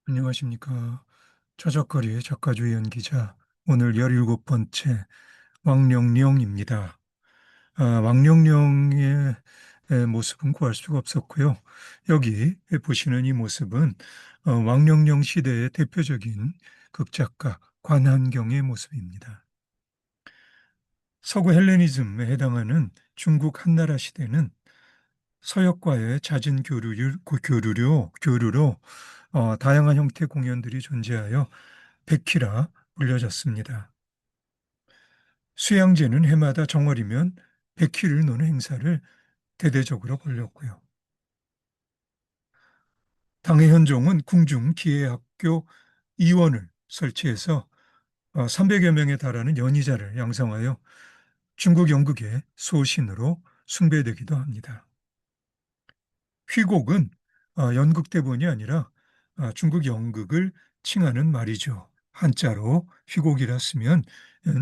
안녕하십니까. 저작거리의 작가주 연기자, 오늘 17번째 왕령령입니다. 왕령령의 모습은 구할 수가 없었고요. 여기 보시는 이 모습은 왕령령 시대의 대표적인 극작가 관한경의 모습입니다. 서구 헬레니즘에 해당하는 중국 한나라 시대는 서역과의 잦은 교류로 다양한 형태의 공연들이 존재하여 백희라 불려졌습니다. 수양제는 해마다 정월이면 백희를 노는 행사를 대대적으로 벌였고요. 당의 현종은 궁중 기회학교 이원을 설치해서 300여 명에 달하는 연희자를 양성하여 중국 연극의 소신으로 숭배되기도 합니다. 휘곡은 연극대본이 아니라 중국 연극을 칭하는 말이죠. 한자로 휘곡이라 쓰면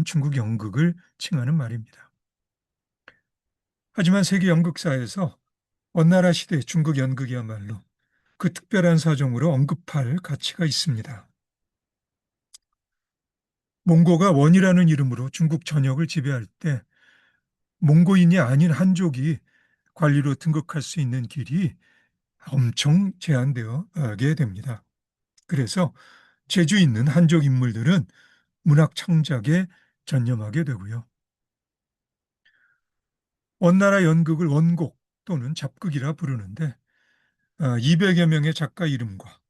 중국 연극을 칭하는 말입니다. 하지만 세계 연극사에서 원나라 시대 중국 연극이야말로 그 특별한 사정으로 언급할 가치가 있습니다. 몽고가 원이라는 이름으로 중국 전역을 지배할 때 몽고인이 아닌 한족이 관리로 등극할 수 있는 길이 엄청 제한되게 됩니다. 그래서 재주 있는 한족 인물들은 문학 창작에 전념하게 되고요. 원나라 연극을 원곡 또는 잡극이라 부르는데 200여 명의 작가 이름과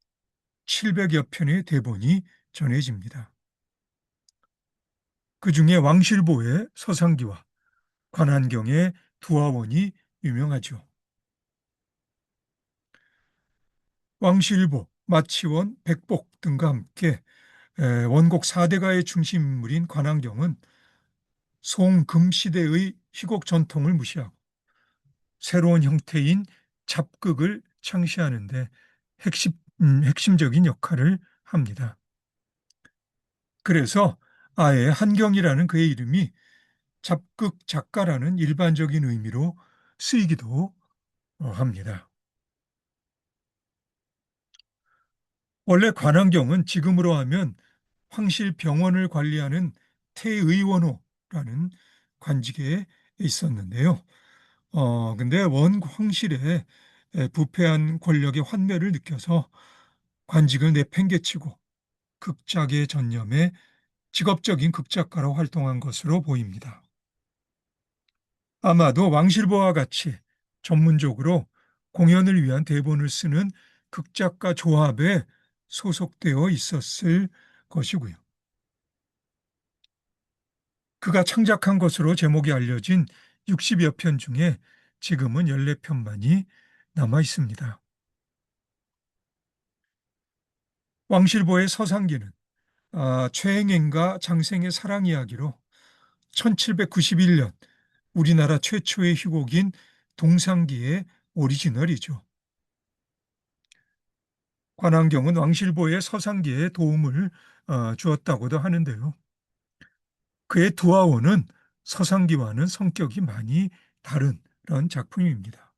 700여 편의 대본이 전해집니다. 그중에 왕실보의 서상기와 관한경의 두화원이 유명하죠. 왕실보, 마치원, 백복 등과 함께 원곡 4대가의 중심 인물인 관한경은 송금시대의 희곡 전통을 무시하고 새로운 형태인 잡극을 창시하는데 핵심적인 역할을 합니다. 그래서 아예 한경이라는 그의 이름이 잡극 작가라는 일반적인 의미로 쓰이기도 합니다. 원래 관안경은 지금으로 하면 황실병원을 관리하는 태의원호라는 관직에 있었는데요. 근데 원 황실의 부패한 권력의 환멸을 느껴서 관직을 내팽개치고 극작의 전념에 직업적인 극작가로 활동한 것으로 보입니다. 아마도 왕실보와 같이 전문적으로 공연을 위한 대본을 쓰는 극작가 조합에 소속되어 있었을 것이고요. 그가 창작한 것으로 제목이 알려진 60여 편 중에 지금은 14편만이 남아 있습니다. 왕실보의 서상기는 최행행과 장생의 사랑 이야기로 1791년 우리나라 최초의 희곡인 동상기의 오리지널이죠. 관안경은 왕실보의 서상기에 도움을 주었다고도 하는데요. 그의 두아원은 서상기와는 성격이 많이 다른 그런 작품입니다.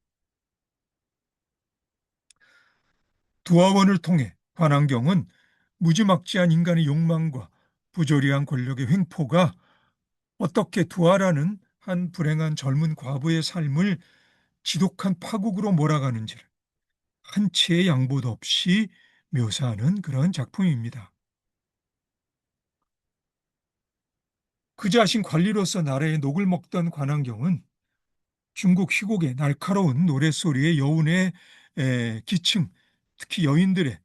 두아원을 통해 관안경은 무지막지한 인간의 욕망과 부조리한 권력의 횡포가 어떻게 두아라는 한 불행한 젊은 과부의 삶을 지독한 파국으로 몰아가는지를 한치의 양보도 없이 묘사하는 그런 작품입니다. 그 자신 관리로서 나라의 녹을 먹던 관안경은 중국 희곡의 날카로운 노랫소리의 여운의 기층, 특히 여인들의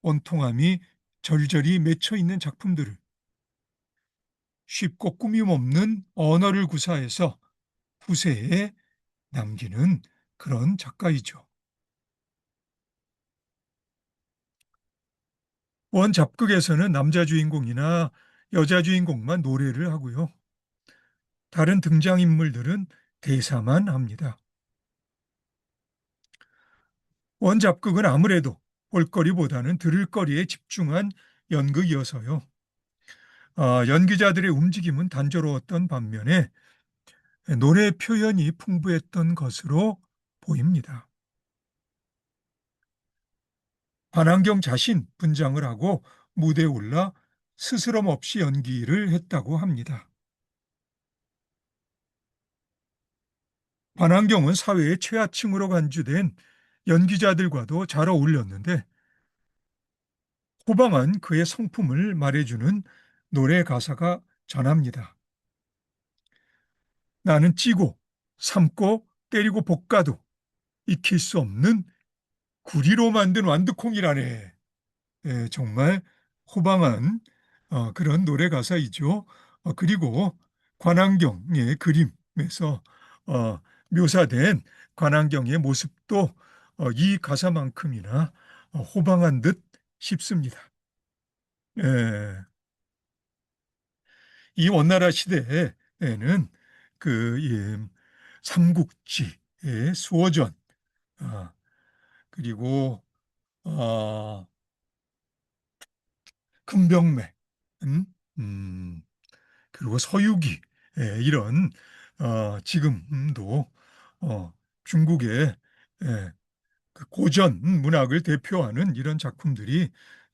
원통함이 절절히 맺혀 있는 작품들을 쉽고 꾸밈 없는 언어를 구사해서 후세에 남기는 그런 작가이죠. 원잡극에서는 남자 주인공이나 여자 주인공만 노래를 하고요. 다른 등장인물들은 대사만 합니다. 원잡극은 아무래도 볼거리보다는 들을거리에 집중한 연극이어서요. 연기자들의 움직임은 단조로웠던 반면에 노래 표현이 풍부했던 것으로 보입니다. 관안경 자신 분장을 하고 무대에 올라 스스럼 없이 연기를 했다고 합니다. 관안경은 사회의 최하층으로 간주된 연기자들과도 잘 어울렸는데 호방은 그의 성품을 말해주는 노래 가사가 전합니다. 나는 찌고 삶고 때리고 볶아도 익힐 수 없는 구리로 만든 완두콩이라네. 예, 정말 호방한 그런 노래 가사이죠. 그리고 관안경의 그림에서 어, 묘사된 관안경의 모습도 이 가사만큼이나 호방한 듯 싶습니다. 예, 이 원나라 시대에는 이 삼국지의 수호전, 아, 그리고 어, 금병매, 음, 음, 그리고 서유기, 이런 지금도 중국의 그 고전 문학을 대표하는 이런 작품들이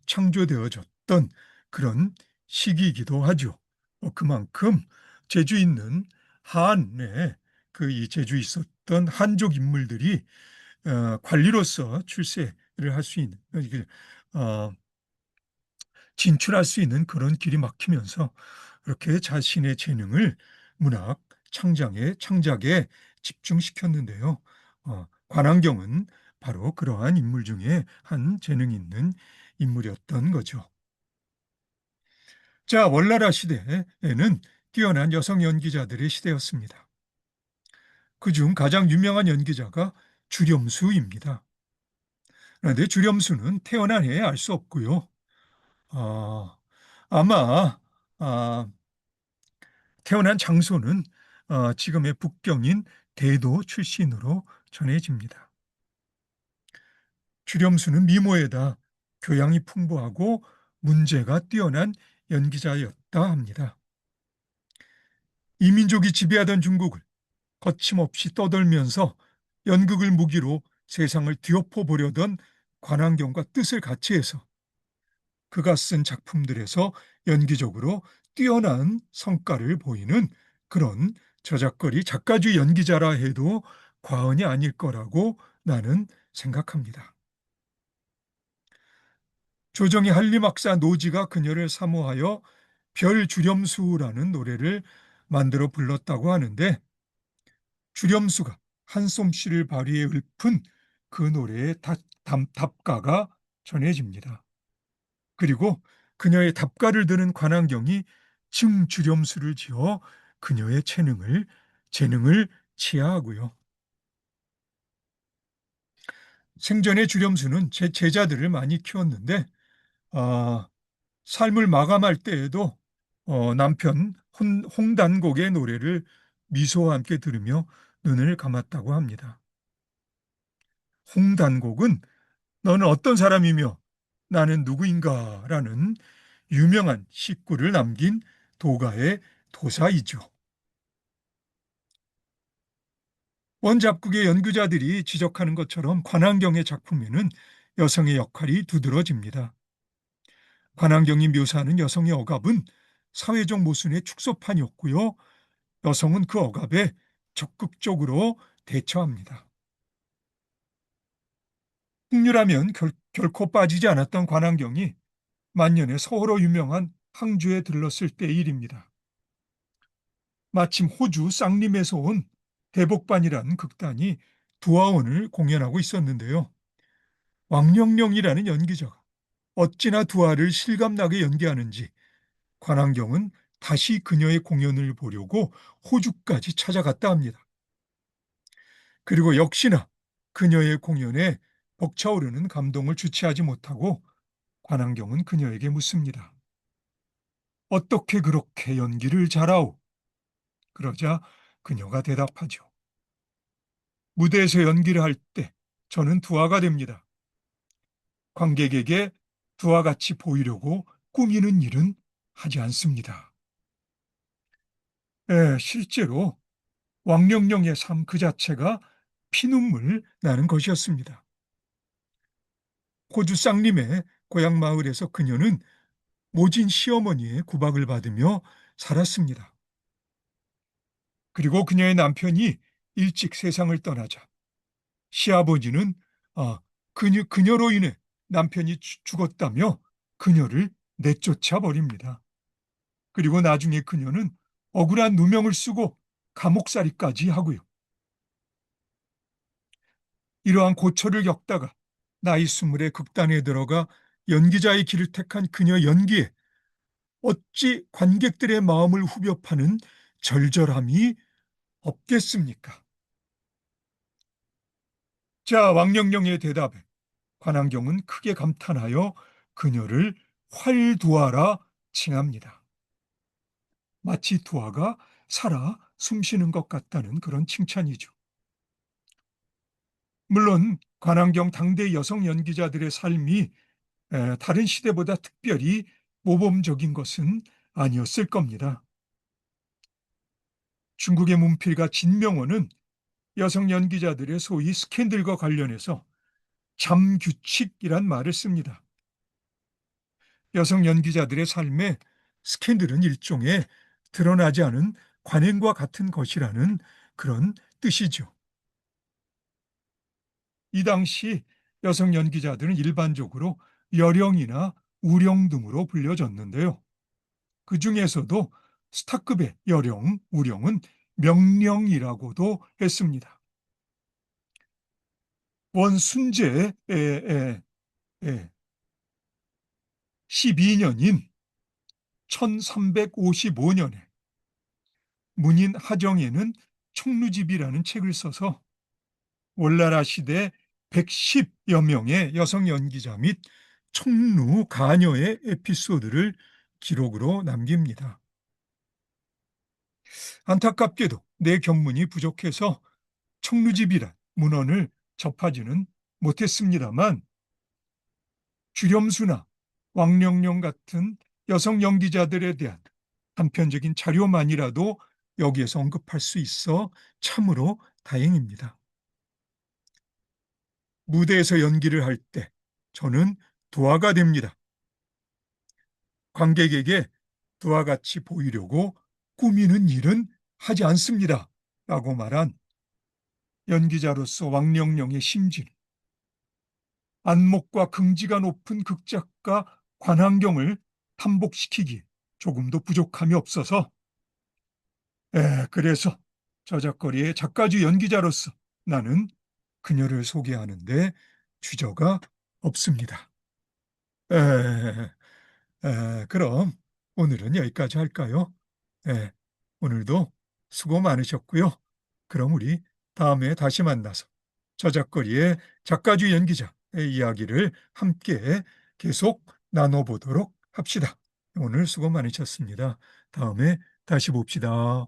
창조되어졌던 그런 시기이기도 하죠. 그만큼 재주 있는 한의 그 이 재주 있었던 한족 인물들이 관리로서 출세를 할 수 있는 어, 진출할 수 있는 그런 길이 막히면서 그렇게 자신의 재능을 문학 창작에 집중시켰는데요. 관안경은 바로 그러한 인물 중에 한 재능 있는 인물이었던 거죠. 자, 월나라 시대에는 뛰어난 여성 연기자들의 시대였습니다. 그중 가장 유명한 연기자가 주렴수입니다. 그런데 주렴수는 태어난 해에 알 수 없고요. 어, 아마 아, 태어난 장소는 지금의 북경인 대도 출신으로 전해집니다. 주렴수는 미모에다 교양이 풍부하고 문제가 뛰어난 연기자였다 합니다. 이민족이 지배하던 중국을 거침없이 떠돌면서 연극을 무기로 세상을 뒤엎어 보려던 관안경과 뜻을 같이 해서 그가 쓴 작품들에서 연기적으로 뛰어난 성과를 보이는 그런 저작거리 작가주의 연기자라 해도 과언이 아닐 거라고 나는 생각합니다. 조정의 한림학사 노지가 그녀를 사모하여 별주렴수라는 노래를 만들어 불렀다고 하는데 주렴수가 한솜씨를 발휘해 읊은 그 노래의 답가가 전해집니다. 그리고 그녀의 답가를 들은 관안경이 증주렴수를 지어 그녀의 재능을 치하하고요. 생전에 주렴수는 제 제자들을 많이 키웠는데 아, 삶을 마감할 때에도 남편 홍단곡의 노래를 미소와 함께 들으며 눈을 감았다고 합니다. 홍단곡은 너는 어떤 사람이며 나는 누구인가 라는 유명한 시구를 남긴 도가의 도사이죠. 원작국의 연구자들이 지적하는 것처럼 관안경의 작품에는 여성의 역할이 두드러집니다. 관안경이 묘사하는 여성의 억압은 사회적 모순의 축소판이었고요. 여성은 그 억압에 적극적으로 대처합니다. 풍류라면 결코 빠지지 않았던 관안경이 만년에 서호로 유명한 항주에 들렀을 때의 일입니다. 마침 호주 쌍림에서 온 대복반이라는 극단이 두화원을 공연하고 있었는데요. 왕영령이라는 연기자가 어찌나 두화를 실감나게 연기하는지 관안경은 다시 그녀의 공연을 보려고 호주까지 찾아갔다 합니다. 그리고 역시나 그녀의 공연에 벅차오르는 감동을 주체하지 못하고 관안경은 그녀에게 묻습니다. 어떻게 그렇게 연기를 잘하오? 그러자 그녀가 대답하죠. 무대에서 연기를 할 때 저는 두화가 됩니다. 관객에게 두화 같이 보이려고 꾸미는 일은 하지 않습니다. 실제로 왕령령의 삶 그 자체가 피눈물 나는 것이었습니다. 호주 쌍림의 고향 마을에서 그녀는 모진 시어머니의 구박을 받으며 살았습니다. 그리고 그녀의 남편이 일찍 세상을 떠나자 시아버지는 그녀로 인해 남편이 죽었다며 그녀를 내쫓아 버립니다. 그리고 나중에 그녀는 억울한 누명을 쓰고 감옥살이까지 하고요. 이러한 고초를 겪다가 나이 스물에 극단에 들어가 연기자의 길을 택한 그녀 연기에 어찌 관객들의 마음을 후벼 파는 절절함이 없겠습니까? 자, 왕령령의 대답에 관왕경은 크게 감탄하여 그녀를 활두아라 칭합니다. 마치 두아가 살아 숨쉬는 것 같다는 그런 칭찬이죠. 물론 관왕경 당대 여성 연기자들의 삶이 다른 시대보다 특별히 모범적인 것은 아니었을 겁니다. 중국의 문필가 진명원은 여성 연기자들의 소위 스캔들과 관련해서 잠규칙이란 말을 씁니다. 여성 연기자들의 삶에 스캔들은 일종의 드러나지 않은 관행과 같은 것이라는 그런 뜻이죠. 이 당시 여성 연기자들은 일반적으로 여령이나 우령 등으로 불려졌는데요. 그 중에서도 스타급의 여령, 우령은 명령이라고도 했습니다. 원순제의 12년인 1355년에 문인 하정에는 총루집이라는 책을 써서 월나라 시대 110여 명의 여성 연기자 및 총루 가녀의 에피소드를 기록으로 남깁니다. 안타깝게도 내 견문이 부족해서 총루집이란 문헌을 접하지는 못했습니다만 주렴수나 왕령령 같은 여성 연기자들에 대한 단편적인 자료만이라도 여기에서 언급할 수 있어 참으로 다행입니다. 무대에서 연기를 할 때 저는 도화가 됩니다. 관객에게 도와 같이 보이려고 꾸미는 일은 하지 않습니다. 라고 말한 연기자로서 왕령령의 심지는 안목과 긍지가 높은 극작가 관환경을 탐복시키기에 조금도 부족함이 없어서 그래서 저작거리의 작가주 연기자로서 나는 그녀를 소개하는데 주저가 없습니다. 에, 그럼 오늘은 여기까지 할까요? 예, 오늘도 수고 많으셨고요. 그럼 우리 다음에 다시 만나서 저작거리의 작가주 연기자의 이야기를 함께 계속 나눠보도록 합시다. 오늘 수고 많으셨습니다. 다음에 다시 봅시다.